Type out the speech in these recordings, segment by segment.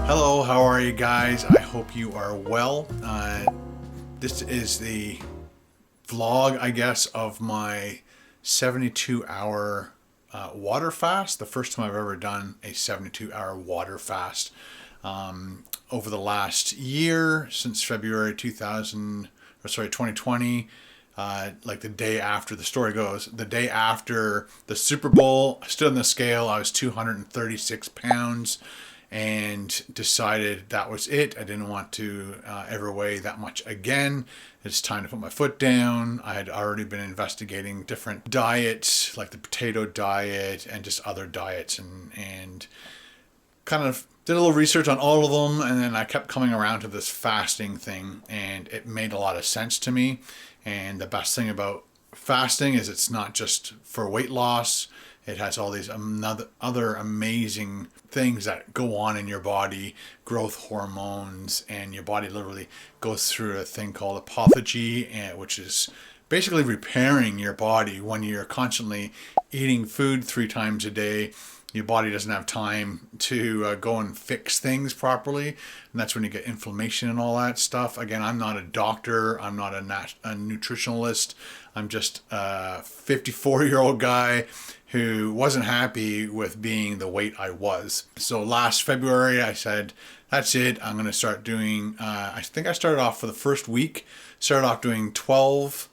Hello, how are you guys? I hope you are well. This is the vlog, I guess, of my 72-hour water fast. The first time I've ever done a 72-hour water fast. Over the last year, since February 2020, like the day after, the story goes, the day after the Super Bowl, I stood on the scale, I was 236 pounds. And decided that was it. I didn't want to ever weigh that much again. It's time to put my foot down. I had already been investigating different diets, like the potato diet and just other diets, and kind of did a little research on all of them. And then I kept coming around to this fasting thing, and it made a lot of sense to me. And the best thing about fasting is it's not just for weight loss. It has all these other amazing things that go on in your body, growth hormones, and your body literally goes through a thing called autophagy, which is basically repairing your body. When you're constantly eating food 3 times a day, your body doesn't have time to go and fix things properly, and that's when you get inflammation and all that stuff. Again, I'm not a doctor, I'm not a nutritionalist, I'm just a 54-year-old guy who wasn't happy with being the weight I was. So last February I said, that's it, I'm going to start doing, I think I started off for the first week, started off doing 12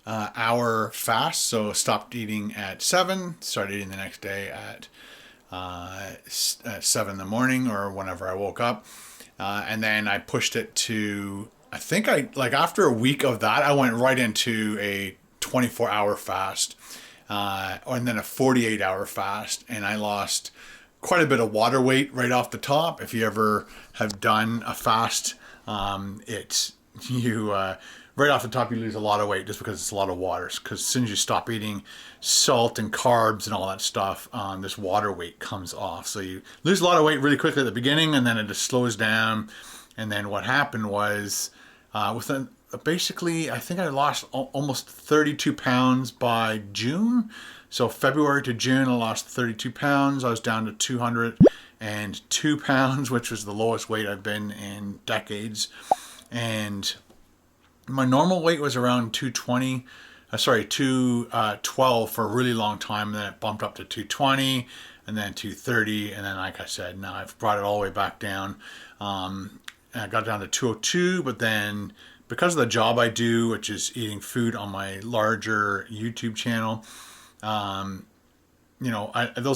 hour fast. So stopped eating at 7, started eating the next day at 7 in the morning or whenever I woke up. And then I pushed it to, I think after a week of that, I went right into a 24-hour fast. And then a 48-hour fast, and I lost quite a bit of water weight right off the top. If you ever have done a fast, right off the top you lose a lot of weight just because it's a lot of water. Because as soon as you stop eating salt and carbs and all that stuff, this water weight comes off. So you lose a lot of weight really quickly at the beginning, and then it just slows down. And then what happened was basically, I think I lost almost 32 pounds by June. So February to June, I lost 32 pounds. I was down to 202 pounds, which was the lowest weight I've been in decades. And my normal weight was around 212 for a really long time. And then it bumped up to 220 and then 230. And then, like I said, now I've brought it all the way back down. I got down to 202, but then because of the job I do, which is eating food on my larger YouTube channel, those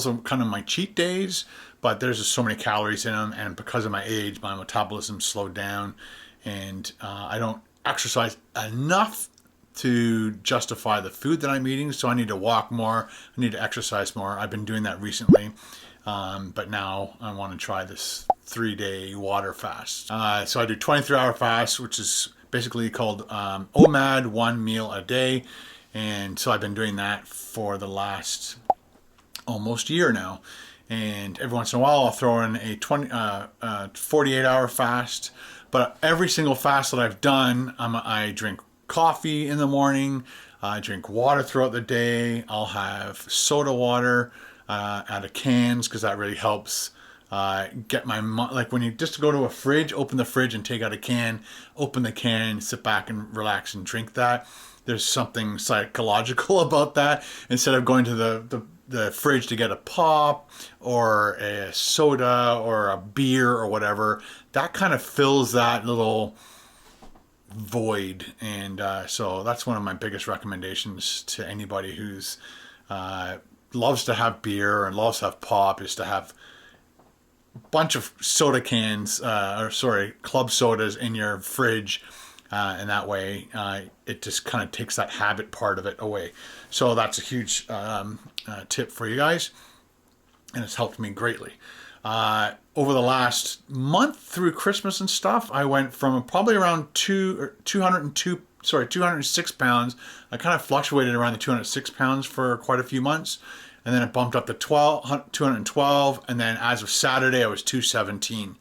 are kind of my cheat days, but there's just so many calories in them. And because of my age, my metabolism slowed down, and I don't exercise enough to justify the food that I'm eating. So I need to walk more. I need to exercise more. I've been doing that recently. But now I want to try this 3-day water fast. So I do 23-hour fast, which is basically called OMAD, 1 meal a day. And so I've been doing that for the last almost year now. And every once in a while I'll throw in a 48-hour fast. But every single fast that I've done, I drink coffee in the morning. I drink water throughout the day. I'll have soda water out of cans, because that really helps get my like when you just go to a fridge, open the fridge and take out a can, open the can, sit back and relax and drink that. There's something psychological about that. Instead of going to the fridge to get a pop or a soda or a beer or whatever, that kind of fills that little void. And so that's one of my biggest recommendations to anybody who's loves to have beer and loves to have pop, is to have a bunch of soda cans, club sodas in your fridge, and that way it just kind of takes that habit part of it away. So that's a huge tip for you guys, and it's helped me greatly. Over the last month through Christmas and stuff, I went from probably around 206 pounds. I kind of fluctuated around the 206 pounds for quite a few months. And then it bumped up to 212. And then as of Saturday, I was 217.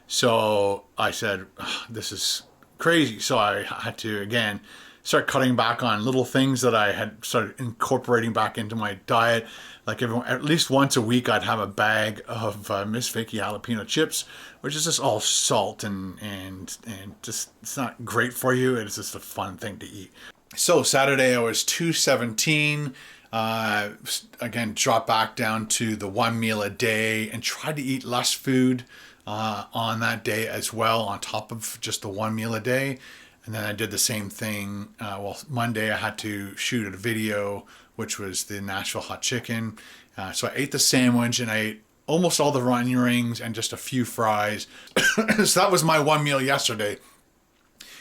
So I said, this is crazy. So I had to, again, start cutting back on little things that I had started incorporating back into my diet. Like at least once a week, I'd have a bag of Miss Vicky jalapeno chips, which is just all salt and just it's not great for you. It's just a fun thing to eat. So Saturday I was 217. Again, dropped back down to the one meal a day and tried to eat less food on that day as well, on top of just the one meal a day. And then I did the same thing. Monday I had to shoot a video, which was the Nashville hot chicken. So I ate the sandwich and I ate almost all the onion rings and just a few fries. So that was my one meal yesterday.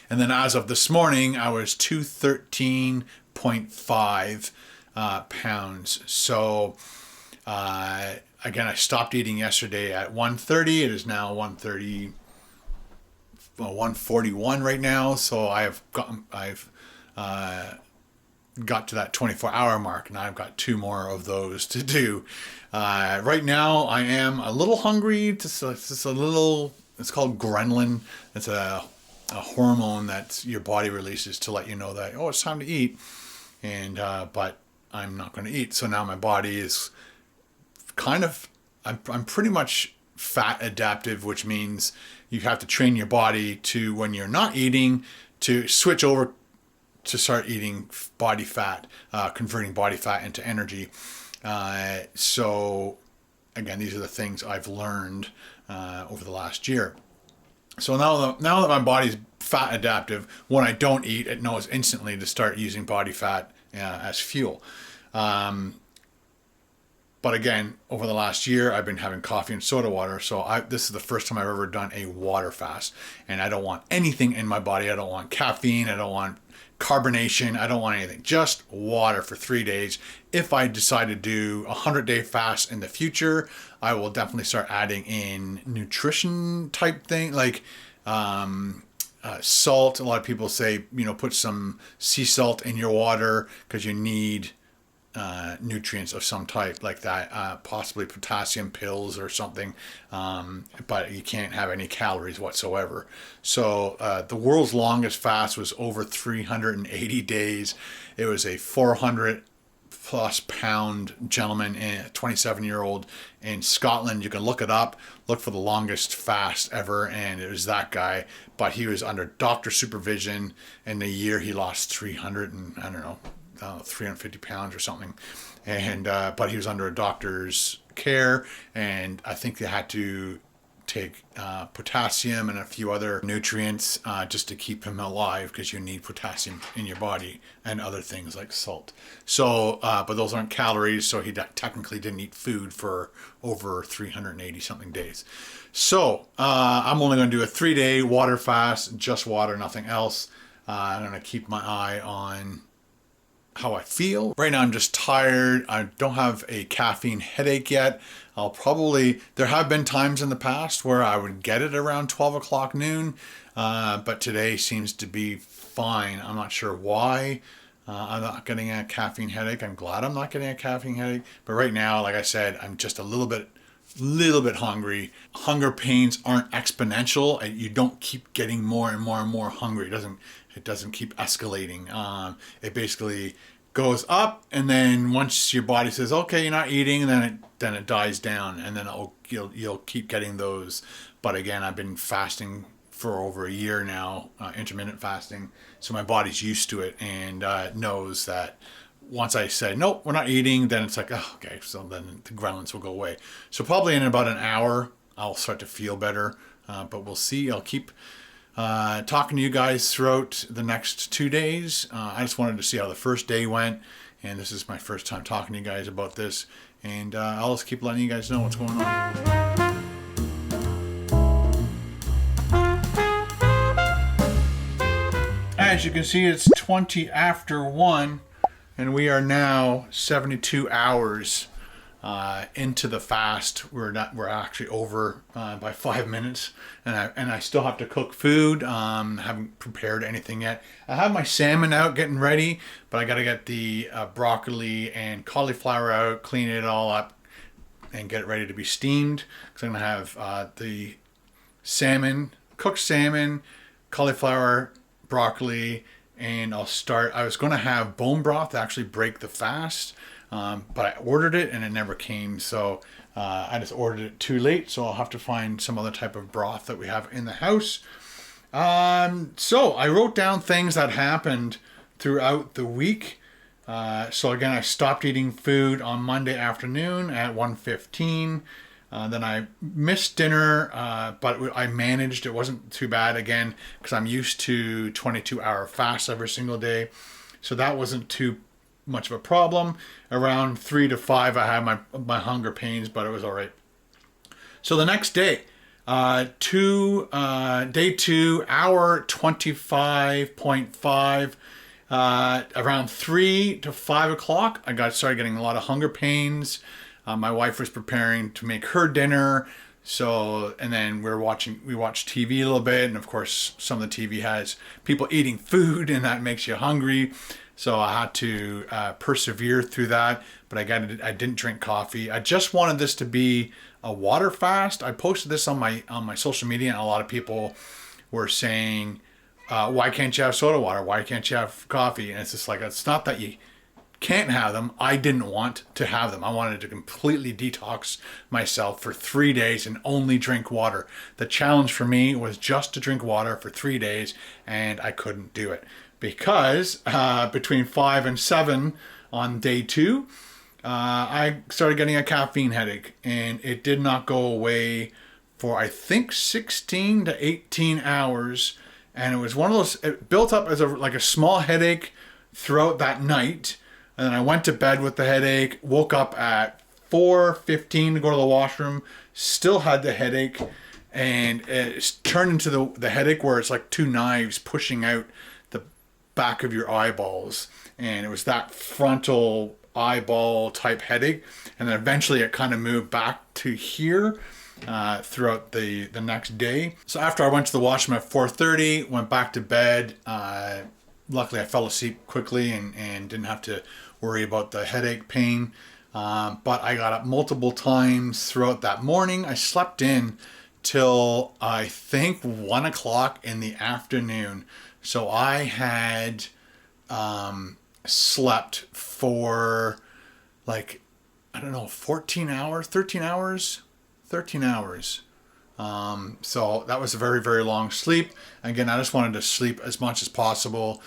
And then as of this morning, I was 213.5 pounds. So again, I stopped eating yesterday at 1:30. It is now 1:30. 141 right now, so I've got to that 24-hour mark. Now I've got 2 more of those to do. Right now I am a little hungry. Just a little. It's called ghrelin. It's a hormone that your body releases to let you know that it's time to eat. And but I'm not going to eat. So now my body is kind of. I'm pretty much fat adaptive, which means you have to train your body to, when you're not eating, to switch over to start eating body fat, converting body fat into energy. So again, these are the things I've learned over the last year. So now that my body's fat adaptive, when I don't eat, it knows instantly to start using body fat as fuel. But again, over the last year, I've been having coffee and soda water. So this is the first time I've ever done a water fast. And I don't want anything in my body. I don't want caffeine. I don't want carbonation. I don't want anything. Just water for 3 days. If I decide to do a 100-day fast in the future, I will definitely start adding in nutrition type thing, like salt. A lot of people say, put some sea salt in your water because you need nutrients of some type like that, possibly potassium pills or something, but you can't have any calories whatsoever. So the world's longest fast was over 380 days. It was a 400 plus pound gentleman, a 27-year-old in Scotland. You can look it up, look for the longest fast ever, and it was that guy. But he was under doctor supervision. In a year he lost 350 pounds or something, and but he was under a doctor's care, and I think they had to take potassium and a few other nutrients just to keep him alive, because you need potassium in your body and other things like salt. So but those aren't calories, so he technically didn't eat food for over 380 something days. So I'm only going to do a 3-day water fast, just water, nothing else. I'm going to keep my eye on how I feel. Right now I'm just tired. I don't have a caffeine headache yet. There have been times in the past where I would get it around 12 o'clock noon, but today seems to be fine. I'm not sure why I'm not getting a caffeine headache. I'm glad I'm not getting a caffeine headache, but right now, like I said, I'm just a little bit hungry. Hunger pains aren't exponential. You don't keep getting more and more and more hungry. It doesn't keep escalating. It basically goes up, and then once your body says, okay, you're not eating, then it dies down, and then you'll keep getting those. But again, I've been fasting for over a year now, intermittent fasting, so my body's used to it and knows that once I say, nope, we're not eating, then it's like, oh, okay, so then the gremlins will go away. So probably in about an hour, I'll start to feel better, but we'll see. I'll keep talking to you guys throughout the next 2 days. I just wanted to see how the first day went, and this is my first time talking to you guys about this, and I'll just keep letting you guys know what's going on. As you can see, it's 20 after 1, and we are now 72 hours into the fast. We're actually over by 5 minutes, and I still have to cook food. Haven't prepared anything yet. I have my salmon out getting ready, but I got to get the broccoli and cauliflower out, clean it all up, and get it ready to be steamed. Because I'm gonna have the salmon, cooked salmon, cauliflower, broccoli, and I was going to have bone broth to actually break the fast, but I ordered it and it never came. So I just ordered it too late. So I'll have to find some other type of broth that we have in the house. So I wrote down things that happened throughout the week. So again, I stopped eating food on Monday afternoon at 1:15. Then I missed dinner, but I managed. It wasn't too bad again because I'm used to 22-hour fasts every single day. So that wasn't too much of a problem. Around 3 to 5, I had my hunger pains, but it was all right. So the next day, day 2, hour 25.5. Around 3 to 5 o'clock, I started getting a lot of hunger pains. My wife was preparing to make her dinner. So, and then we watched TV a little bit. And of course, some of the TV has people eating food and that makes you hungry. So I had to persevere through that. But I didn't drink coffee. I just wanted this to be a water fast. I posted this on my social media, and a lot of people were saying, why can't you have soda water? Why can't you have coffee? And it's just like, it's not that you can't have them. I didn't want to have them. I wanted to completely detox myself for 3 days and only drink water. The challenge for me was just to drink water for 3 days, and I couldn't do it because between 5 and 7 on day 2, I started getting a caffeine headache, and it did not go away for I think 16 to 18 hours. And it was one of those, it built up as like a small headache throughout that night. And then I went to bed with the headache, woke up at 4:15 to go to the washroom, still had the headache, and it turned into the headache where it's like two knives pushing out the back of your eyeballs. And it was that frontal eyeball type headache. And then eventually it kind of moved back to here. Throughout the next day. So after I went to the washroom at 4:30, went back to bed. Luckily I fell asleep quickly and didn't have to worry about the headache pain. But I got up multiple times throughout that morning. I slept in till I think 1 o'clock in the afternoon. So I had slept for like, I don't know, 14 hours, 13 hours. 13 hours. So that was a very, very long sleep. Again, I just wanted to sleep as much as possible,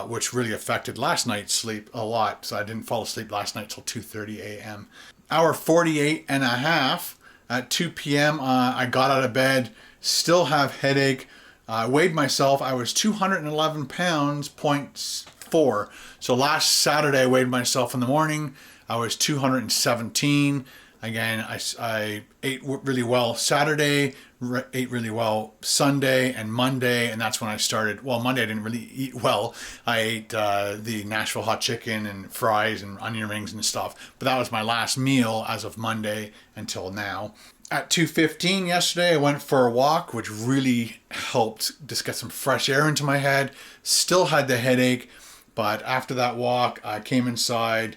which really affected last night's sleep a lot. So I didn't fall asleep last night till 2:30 a.m. Hour 48 and a half at 2 p.m. I got out of bed, still have headache. I weighed myself. I was 211 pounds, 0.4. So last Saturday I weighed myself in the morning. I was 217. Again, I ate really well Saturday, ate really well Sunday and Monday, and that's when I started. Well, Monday I didn't really eat well. I ate the Nashville hot chicken and fries and onion rings and stuff, but that was my last meal as of Monday until now. At 2:15 yesterday, I went for a walk, which really helped just get some fresh air into my head. Still had the headache, but after that walk, I came inside.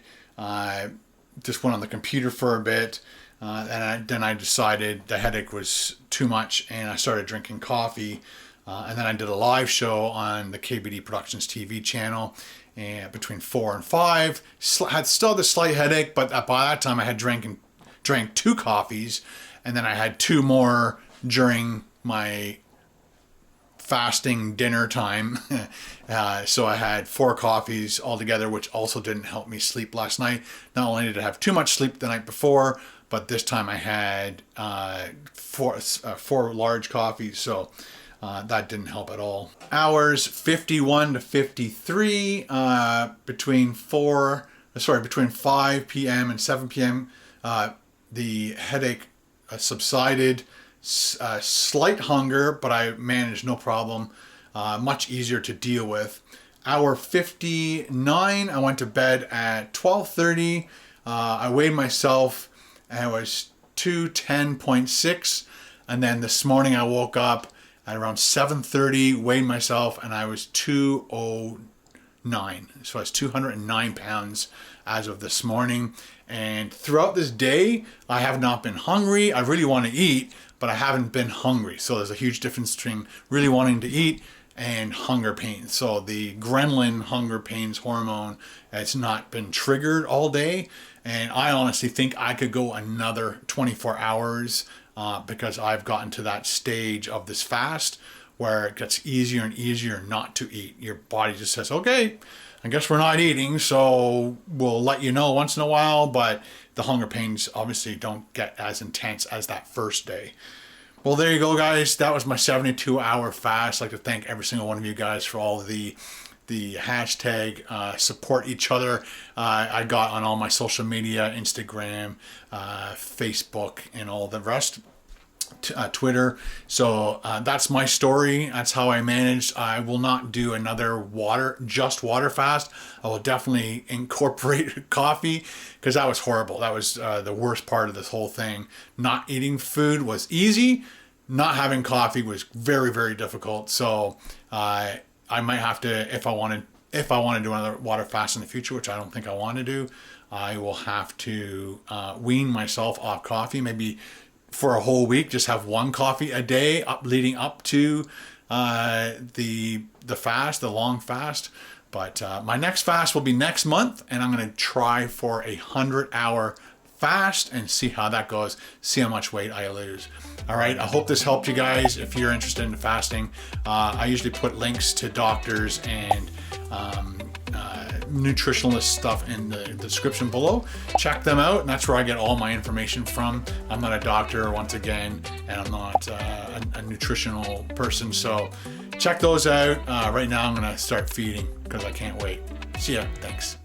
Just went on the computer for a bit, and then I decided the headache was too much, and I started drinking coffee. And then I did a live show on the KBD Productions TV channel, and between 4 and 5. Had still the slight headache, but by that time I had drank 2 coffees, and then I had 2 more during my fasting dinner time. So I had 4 coffees altogether, which also didn't help me sleep last night. Not only did I have too much sleep the night before, but this time I had 4 large coffees. So that didn't help at all. Hours 51 to 53, between 5 p.m. and 7 p.m. The headache subsided. Slight hunger, but I managed no problem. Much easier to deal with. Hour 59, I went to bed at 12:30. I weighed myself and I was 210.6. And then this morning I woke up at around 7:30, weighed myself, and I was 209. So I was 209 pounds as of this morning. And throughout this day, I have not been hungry. I really want to eat, but I haven't been hungry. So there's a huge difference between really wanting to eat and hunger pains. So the ghrelin hunger pains hormone has not been triggered all day. And I honestly think I could go another 24 hours because I've gotten to that stage of this fast where it gets easier and easier not to eat. Your body just says, okay, I guess we're not eating, so we'll let you know once in a while, but the hunger pains obviously don't get as intense as that first day. Well, there you go, guys. That was my 72-hour fast. I'd like to thank every single one of you guys for all the hashtag support each other. I got on all my social media, Instagram, Facebook, and all the rest. Twitter. So that's my story. That's how I managed. I will not do another just water fast. I will definitely incorporate coffee because that was horrible. That was the worst part of this whole thing. Not eating food was easy. Not having coffee was very, very difficult. So I might have to, if I want to do another water fast in the future, which I don't think I want to do, I will have to wean myself off coffee. Maybe for a whole week, just have one coffee a day leading up to the fast, the long fast. But my next fast will be next month, and I'm going to try for 100-hour fast and see how that goes, see how much weight I lose. All right, I hope this helped you guys. If you're interested in fasting, I usually put links to doctors and nutritionalist stuff in the description below. Check them out, and that's where I get all my information from. I'm not a doctor, once again, and I'm not a nutritional person, so check those out. Right now I'm gonna start feeding because I can't wait. See ya. Thanks.